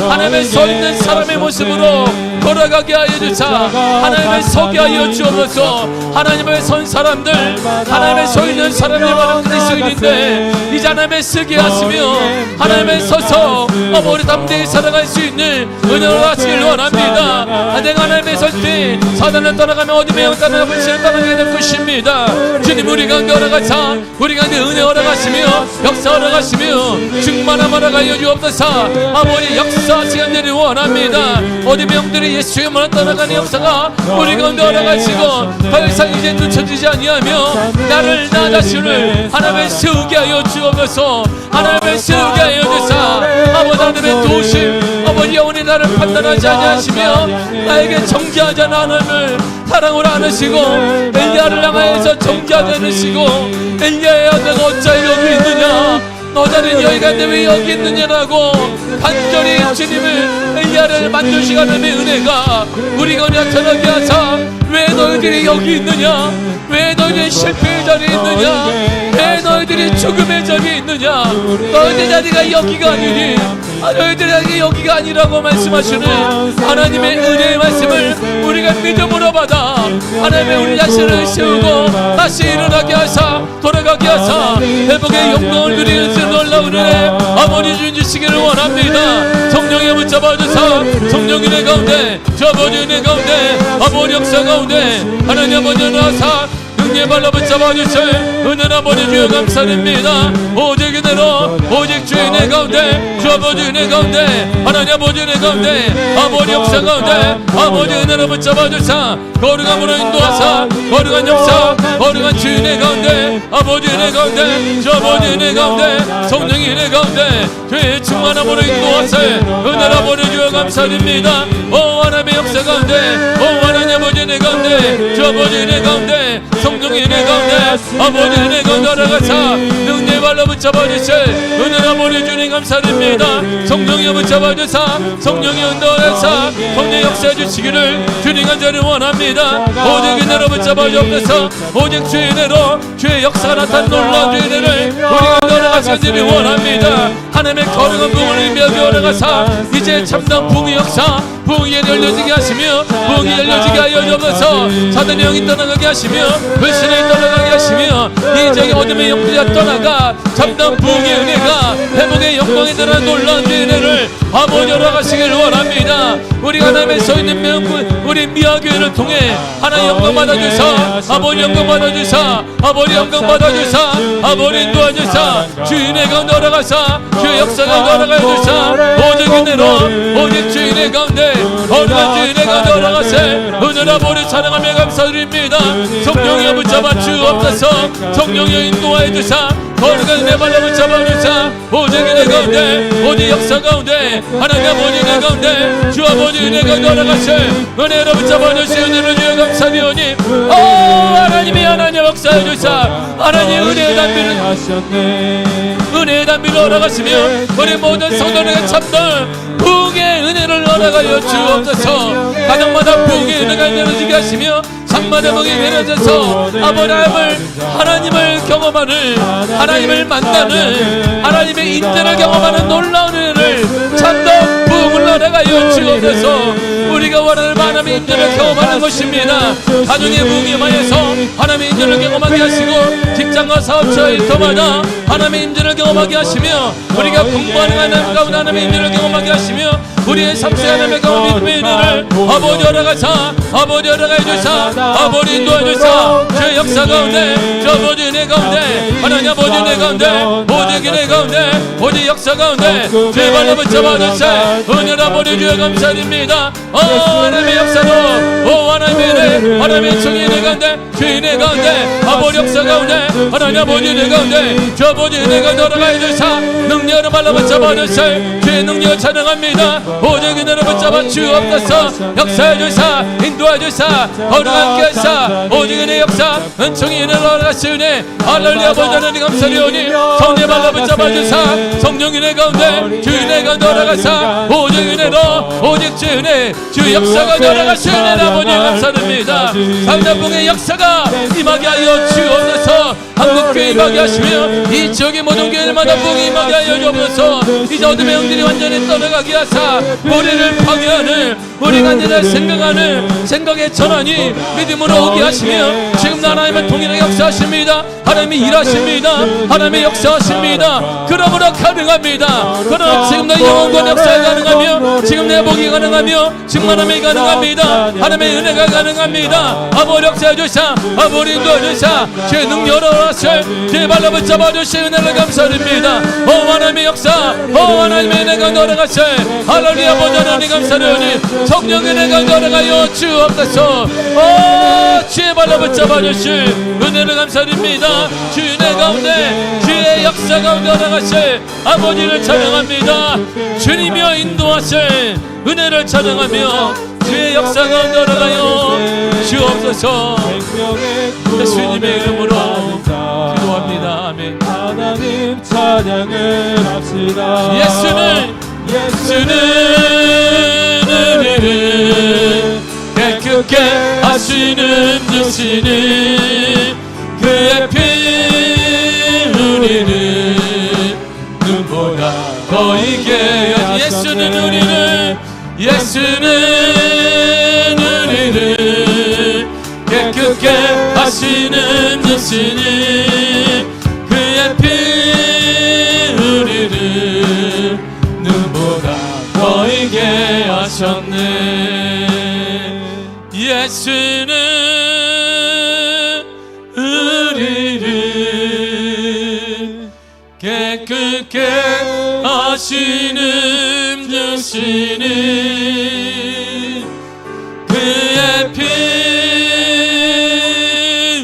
하나님의 서 있는 사람의 모습으로 돌아가게 하여 주사 하나님의 서게 하여 주옵소서. 하나님의 선 사람들 하나님의 서 있는 사람이 많은 그리스도인인데 이제 하나님의 쓰게 하시며 하나님의 서서 아버지 담대히 살아갈 수 있는 은혜로 하시길 원합니다. 내가 하나님의 설 때 사단을 떠나가며 어둠의 영 따라 불신을 떠나게 될 것입니다. 주님 우리 가운데 허락하사 우리 가운데 은혜 허락하시며 역사 허락하시며 충만함 허락하여 주옵소서. 아버지 역사하시는 일을 원합니다. 어둠의 영들이 예수의 문을 떠나가는 역사가 우리 가운데 허락하시고 더 이상 이제 늦춰지지 아니하며 나를 나 자신을 하나님의 세우게 하여 주옵소서. 하나님의 세우게 하여 주사 아버지 하나님의 도우심 아버지 영원히 나를 판단하지 아니하시며 나에게 정죄하지 않은 하나님을 사랑으로 안으시고 엘리야를 향하여서 정죄하지 않으시고 엘리야야 내가 어찌하여 여기 있느냐 너자는 여기가 있는데 왜 여기 있느냐라고 간절히 주님을 엘리야를 만드시고 하나님의 은혜가 우리가 나타나게 하사 왜 너희들이 여기 있느냐 왜 너희들이 실패의 자리에 있느냐 왜 너희들이 죽음의 자리에 있느냐 너희들 자리가 여기가 아니니 너희들에게 여기가 아니라고 말씀하시는 하나님의 은혜의 말씀을 우리가 믿음으로 받아 하나님의 우리 자신을 세우고 다시 일어나게 하사 돌아가게 하사 회복의 영광을 누리는 놀라운 은혜 아버지 주시기를 원합니다. 성령의 붙잡아 주사 성령의 은혜 가운데 주 아버지 은혜 가운데 아버지 역사 가운데 하나님 아버지 나사 능력의 발로 붙잡아 주실 은혜 아버지 주여 감사드립니다. 오직 은혜로 오직 주의 은혜 가운데 주 아버지 은혜 가운데 하나님 아버지 은혜 가운데 아버지 역사 가운데 아버지 은혜로 붙잡아 주사 거룩함으로 인도하사 거룩한 역사 거룩한 주의 은혜 가운데 아버지 은혜 가운데 주 아버지 은혜 가운데 성령의 은혜 가운데 주의 충만함으로 인도하사 은혜 아버지 주여 감사드립니다. 오 하나님의 역사 가운데 오 하나님 아버지 은혜 가운데 주 아버지 은혜 가운데 성령의 은혜 가운데 아버지 은혜 가운데 알아가사 능력의 발로 붙잡아 주실 은혜 아버지 주님 감사드립니다. 성령의 붙잡아 주사 성령의 인도하사 성령의 역사해 주시기를 주님 간절히 원합니다. 오직 은혜로 붙잡아 주옵소서. 오직 주의 은혜로 주의 역사가 나타난 놀라운 주의 은혜를 우리가 알아가시기를 원합니다. 하나님의 거룩한 부흥을 의미하게 알아가사 이제 참된 부흥의 역사 부흥이 열려지게 하시며 부흥이 열려지게 하여 주옵소서. 사단의 영이 떠나가게 하시며 불신이 떠나가게 하시며 이제 어둠의 영들이 떠나가 참된 부흥의 은혜가 회복의 영광에 드러난 놀라운 주의 은혜를 아버지 열어가시기를 원합니다. 우리가 하나님의 서있는 명분 우리 미아교회를 통해 하나님 영광 받아주사 아버지 영광 받아주사 아버지 영광 받아주사 아버지 인도하주사 주의 은혜 가운데 올라가사 주의 역사 가운데 올라가주사 오직 은혜로 오직 주의 은혜 가운데 거룩한 주의 은혜 가운데 올라가세 은혜로 아버지 사랑하며 감사드립니다. 성령의 붙잡아 주옵소서. 성령의 인도하여 주사 거룩한 은혜 발로 붙잡아 주사 오직 은혜 가운데 오직 역사 가운데 하나님 아버지 은혜 가운데 주 아버지 은혜 가운데 올라가세 은혜로 붙잡아 주시 은혜로 주여 감사드리오니 오 하나님이 하나님 역사해 주사 하나님 은혜의 단비를 은혜의 단비로 올라가시며 우리 모든 성도들에게 참된 부흥의 은혜를 허락하여 주옵소서. 가정마다 부흥의 은혜가 내려지게 하시며 산마다 부흥이 내려져서 아버지 하나님을 경험하는 하나님을 만나는 하나님의 인자를 경험하는 놀라운 은혜를 참된 부흥을 허락하여 주옵소서. 우리가 원하는 하나님의 인자를 경험하는 것입니다. 가정의 부흥에 임하여서 하나님의 인자를 경험하게 하시고 직장과 사업처 일터마다 하나님의 인자를 경험하게 하시며 우리가 공부하는 하나님 가운데 하나님의 인자를 경험하게 하시며 우리의 삶의 하나님의 가운데 믿음의 은혜를 아버지 허락하사 아버지 허락해 주사 아버지 인도해 주사 주의 역사 가운데 주 아버지 은혜 내 가운데 하나님 아버지 내 가운데 오직 내 가운데 오직 역사 가운데 제발로 붙잡아 주세. 은혜라 버리 주여 감사드립니다. 하나님의 역사로 하나님의 은혜 하나님의 총이 내 가운데 주의 내 가운데 아버지 역사 가운데 하나님 아버지 내 가운데 주 아버지 은혜가 돌아가야 주사 능력으로 발로 붙잡아 주세. 주의 능력을 찬양합니다. 오직 은혜로 붙잡아 주옵소서. 역사해 주사 인도해 주사 어느함께 하사 오직 은혜 역사 은총이 은혜로 올라가시 은혜 할렐루야 아버지 하나님 감사드리오니 성령 발로 붙잡아 주사 성령 은혜 가운데 주 은혜 가운데 올라가사 오직 은혜로 오직 주 은혜 주 역사가 돌아가시 은혜 아버지 감사드립니다. 상자봉의 역사가 임하게 하여 주옵소서. 한국교회 임하게 하시며 이 지역의 모든 교회마다 복이 임하게 하여 주옵소서. 이제 어둠의 영들이 완전히 떠나가게 하사 우리를 방해하는 우리가 내가 생각하는 생각의 전환이 믿음으로 오게 하시며 지금 하나님은 통일하게 역사하십니다. 하나님이 일하십니다. 하나님의 역사하십니다. 그러므로 가능합니다. 그러나 지금 내 영원권 역사가 가능하며 지금 내 복이 가능하며 지금 하나님이 가능합니다. 하나님의 은혜가 가능합니다. 아버지 역사해 주사 아버지 인도해 주사 제 능력으로 왔을 제 발로 붙잡아 주시 은혜를 감사드립니다. 하나님의 역사 하나님의 은혜가 돌아가세 할렐루야 아버지 하나님 감사드리오니 성령의 은혜가 돌아가여 주옵소서. 주의 발로 붙잡아 주시 은혜를 감사드립니다. 주의 은혜 가운데 주의 역사 가운데 돌아가세 아버지를 찬양합니다. 주님이여 인도하세 은혜를 찬양하며 주의 역사 가운데 돌아가여 주옵소서. 예수님의 이름으로 기도합니다. 아멘. 하나님 찬양을 합시다. 예수는 우리를 깨끗게 하시는 주시는 그의 피 우리를 눈보다 더 이게 예수는 우리를 깨끗게 하시는 주시는 그의 피 우리를 눈보다 더 이게 하셨네. 예수는 우리를 깨끗게 하시는 주시는 그의 피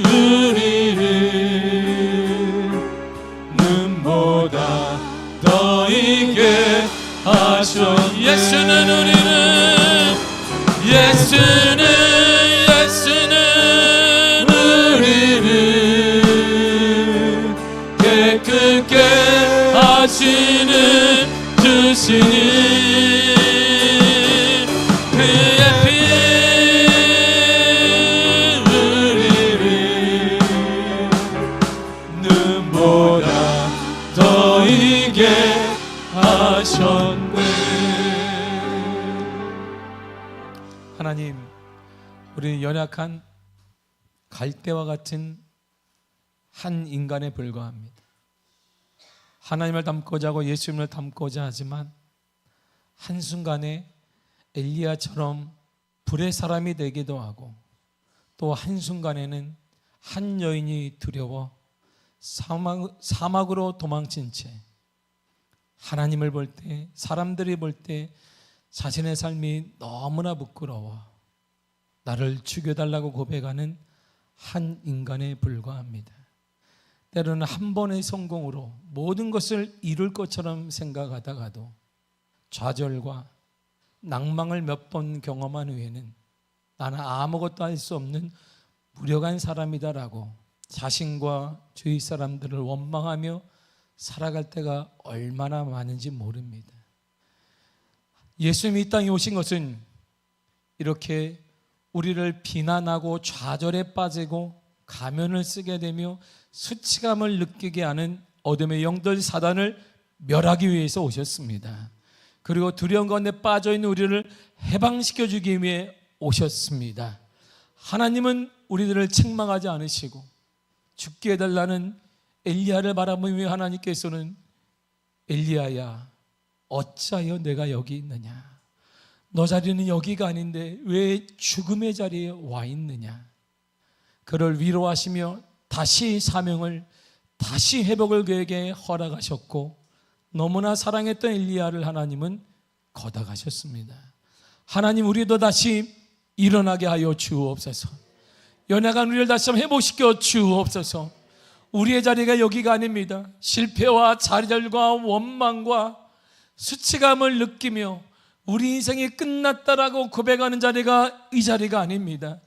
우리를 눈보다 더 이게 하셨네. 예수는 우리를 깨끗게 하시는 주시는 그의 피 우리를 눈보다 더 이게 하셨네. 하나님, 우리는 연약한 갈대와 같은 한 인간에 불과합니다. 하나님을 닮고자 하고 예수님을 닮고자 하지만 한순간에 엘리야처럼 불의 사람이 되기도 하고 또 한순간에는 한 여인이 두려워 사막으로 도망친 채 하나님을 볼 때, 사람들이 볼 때 자신의 삶이 너무나 부끄러워 나를 죽여달라고 고백하는 한 인간에 불과합니다. 때로는 한 번의 성공으로 모든 것을 이룰 것처럼 생각하다가도 좌절과 낭망을 몇 번 경험한 후에는 나는 아무것도 할 수 없는 무력한 사람이다라고 자신과 주위 사람들을 원망하며 살아갈 때가 얼마나 많은지 모릅니다. 예수님이 이 땅에 오신 것은 이렇게 우리를 비난하고 좌절에 빠지고 가면을 쓰게 되며 수치감을 느끼게 하는 어둠의 영들 사단을 멸하기 위해서 오셨습니다. 그리고 두려운 가운데 빠져있는 우리를 해방시켜주기 위해 오셨습니다. 하나님은 우리들을 책망하지 않으시고 죽게 해달라는 엘리야를 바라보며 하나님께서는 엘리야야 어찌하여 내가 여기 있느냐, 너 자리는 여기가 아닌데 왜 죽음의 자리에 와 있느냐, 그를 위로하시며 다시 사명을, 다시 회복을 그에게 허락하셨고, 너무나 사랑했던 엘리야를 하나님은 걷어가셨습니다. 하나님, 우리도 다시 일어나게 하여 주옵소서. 연약한 우리를 다시 한번 회복시켜 주옵소서. 우리의 자리가 여기가 아닙니다. 실패와 좌절과 원망과 수치감을 느끼며 우리 인생이 끝났다라고 고백하는 자리가 이 자리가 아닙니다.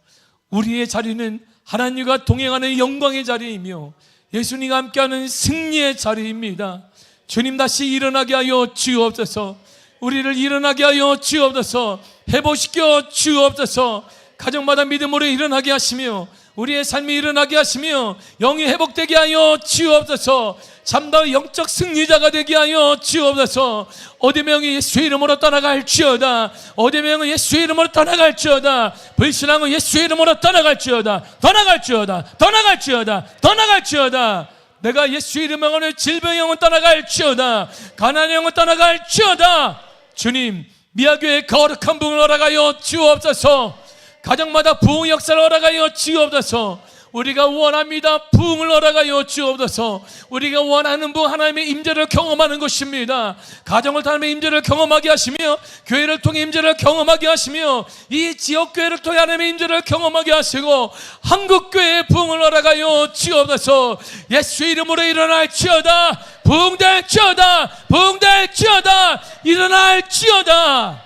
우리의 자리는 하나님과 동행하는 영광의 자리이며 예수님과 함께하는 승리의 자리입니다. 주님, 다시 일어나게 하여 주옵소서. 우리를 일어나게 하여 주옵소서. 회복시켜 주옵소서. 가정마다 믿음으로 일어나게 하시며 우리의 삶이 일어나게 하시며 영이 회복되게 하여 주옵소서. 참다운 영적 승리자가 되게 하여 주옵소서. 어디 명이 예수의 이름으로 떠나갈지어다. 어디 명은 예수의 이름으로 떠나갈지어다. 불신앙은 예수의 이름으로 떠나갈지어다. 떠나갈지어다. 떠나갈지어다. 떠나갈지어다. 내가 예수의 이름으로 질병의 영은 떠나갈지어다. 가난의 영은 떠나갈지어다. 주님, 미아교회 거룩한 부흥을 허락하여 주옵소서. 가정마다 부흥 역사를 허락하여 주옵소서. 우리가 원합니다. 부흥을 허락하여 주옵소서. 우리가 원하는 부흥, 하나님의 임재를 경험하는 것입니다. 가정을 통해 임재를 경험하게 하시며 교회를 통해 임재를 경험하게 하시며 이 지역교회를 통해 하나님의 임재를 경험하게 하시고 한국교회의 부흥을 허락하여 주옵소서. 예수의 이름으로 일어날지어다. 부흥될지어다. 부흥될지어다. 일어날지어다.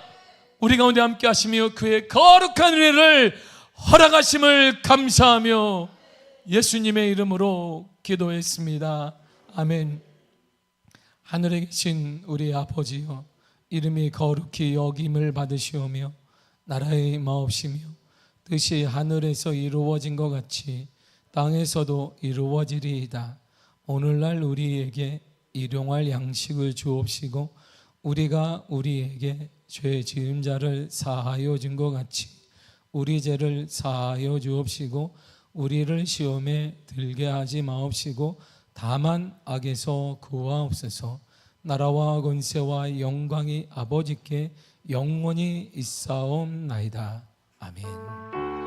우리 가운데 함께 하시며 그의 거룩한 은혜를 허락하심을 감사하며 예수님의 이름으로 기도했습니다. 아멘. 하늘에 계신 우리 아버지여, 이름이 거룩히 여김을 받으시오며 나라의 마옵시며 뜻이 하늘에서 이루어진 것 같이 땅에서도 이루어지리이다. 오늘날 우리에게 일용할 양식을 주옵시고 우리가 우리에게 죄 지은 자를 사하여 준 것 같이 우리 죄를 사하여 주옵시고 우리를 시험에 들게 하지 마옵시고 다만 악에서 구하옵소서. 나라와 권세와 영광이 아버지께 영원히 있사옵나이다. 아멘.